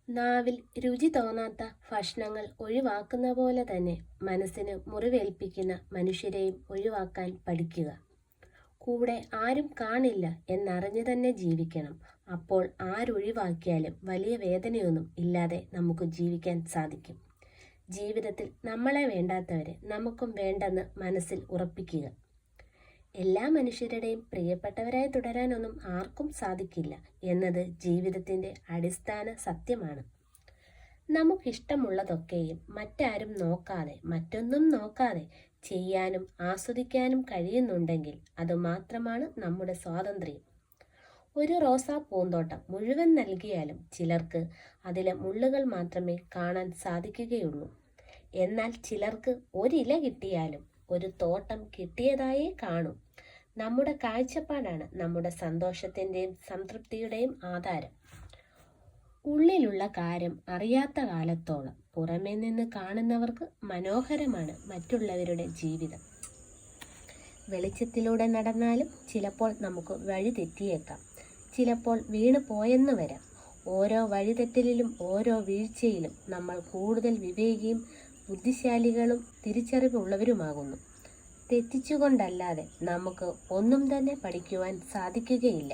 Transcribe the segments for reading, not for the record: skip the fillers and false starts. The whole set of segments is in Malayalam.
നാവിൽ രുചി തോന്നാത്ത ഭക്ഷണങ്ങൾ ഒഴിവാക്കുന്ന പോലെ തന്നെ മനസ്സിന് മുറിവേൽപ്പിക്കുന്ന മനുഷ്യരെയും ഒഴിവാക്കാൻ പഠിക്കുക. കൂടെ ആരും കാണില്ല എന്നറിഞ്ഞു തന്നെ ജീവിക്കണം. അപ്പോൾ ആരൊഴിവാക്കിയാലും വലിയ വേദനയൊന്നും ഇല്ലാതെ നമുക്ക് ജീവിക്കാൻ സാധിക്കും. ജീവിതത്തിൽ നമ്മളെ വേണ്ടാത്തവരെ നമുക്കും വേണ്ടെന്ന് മനസ്സിൽ ഉറപ്പിക്കുക. എല്ലാ മനുഷ്യരുടെയും പ്രിയപ്പെട്ടവരായി തുടരാനൊന്നും ആർക്കും സാധിക്കില്ല എന്നത് ജീവിതത്തിൻ്റെ അടിസ്ഥാന സത്യമാണ്. നമുക്കിഷ്ടമുള്ളതൊക്കെയും മറ്റാരും നോക്കാതെ, മറ്റൊന്നും നോക്കാതെ ചെയ്യാനും ആസ്വദിക്കാനും കഴിയുന്നുണ്ടെങ്കിൽ അതുമാത്രമാണ് നമ്മുടെ സ്വാതന്ത്ര്യം. ഒരു റോസാ പൂന്തോട്ടം മുഴുവൻ നൽകിയാലും ചിലർക്ക് അതിലെ മുള്ളുകൾ മാത്രമേ കാണാൻ സാധിക്കുകയുള്ളൂ. എന്നാൽ ചിലർക്ക് ഒരില കിട്ടിയാലും ഒരു തോട്ടം കിട്ടിയതായേ കാണൂ. നമ്മുടെ കാഴ്ചപ്പാടാണ് നമ്മുടെ സന്തോഷത്തിൻ്റെയും സംതൃപ്തിയുടെയും ആധാരം. ഉള്ളിലുള്ള കാര്യം അറിയാത്ത കാലത്തോളം പുറമേ നിന്ന് കാണുന്നവർക്ക് മനോഹരമാണ് മറ്റുള്ളവരുടെ ജീവിതം. വെളിച്ചത്തിലൂടെ നടന്നാലും ചിലപ്പോൾ നമുക്ക് വഴി തെറ്റിയേക്കാം, ചിലപ്പോൾ വീണു പോയെന്ന് വരാം. ഓരോ വഴിതെറ്റലിലും ഓരോ വീഴ്ചയിലും നമ്മൾ കൂടുതൽ വിവേകിയും ബുദ്ധിശാലികളും തിരിച്ചറിവുള്ളവരുമാകുന്നു. തെറ്റിച്ചുകൊണ്ടല്ലാതെ നമുക്ക് ഒന്നും തന്നെ പഠിക്കുവാൻ സാധിക്കുകയില്ല.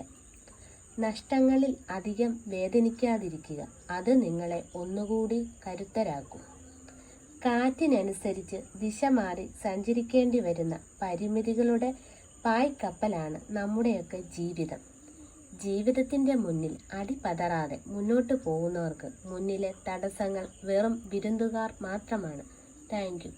നഷ്ടങ്ങളിൽ അധികം വേദനിക്കാതിരിക്കുക, അത് നിങ്ങളെ ഒന്നുകൂടി കരുത്തരാക്കും. കാറ്റിനനുസരിച്ച് ദിശ മാറി സഞ്ചരിക്കേണ്ടി വരുന്ന പരിമിതികളുടെ പായ്ക്കപ്പലാണ് നമ്മുടെയൊക്കെ ജീവിതം. ജീവിതത്തിൻ്റെ മുന്നിൽ അടിപതറാതെ മുന്നോട്ട് പോകുന്നവർക്ക് മുന്നിലെ തടസ്സങ്ങൾ വെറും വിരുന്നുകാർ മാത്രമാണ്. Thank you.